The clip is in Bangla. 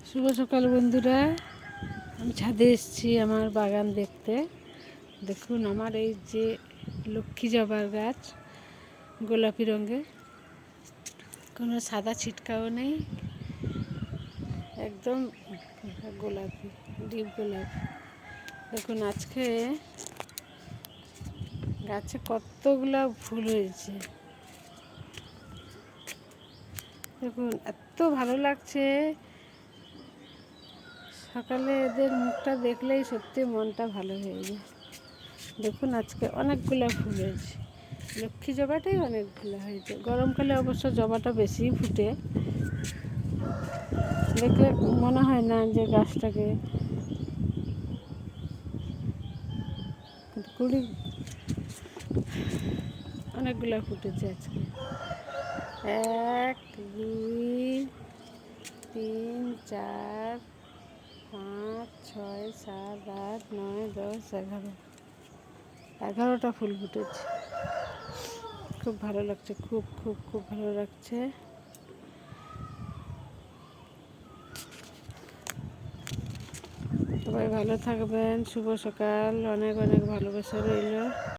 শুভ সকাল বন্ধুরা, আমি ছাদে এসেছি আমার বাগান দেখতে। দেখুন আমার এই যে লক্ষ্মী জবার গাছ, গোলাপি রঙের, কোনো সাদা ছিটকাও নেই, একদম গোলাপি, ডিপ গোলাপি। দেখুন আজকে গাছে কতগুলা ফুল হয়েছে। দেখুন এত ভালো লাগছে, সকালে এদের মুখটা দেখলেই সত্যি মনটা ভালো হয়ে যায়। দেখুন আজকে অনেকগুলো ফুল হয়েছে, লক্ষ্মী জবাটাই অনেকগুলো হয়েছে। গরমকালে অবশ্য জবাটা বেশিই ফুটে, দেখলে মনে হয় না যে গাছটাকে, কুড়ি অনেকগুলো ফুটেছে আজকে। 1 2 3 4 5 6 7 8 9 10 11টা ফুল ফুটেছে। খুব ভালো লাগছে, খুব খুব খুব ভালো লাগছে। সবাই ভালো থাকবেন। শুভ সকাল, অনেক অনেক ভালোবাসা রইল।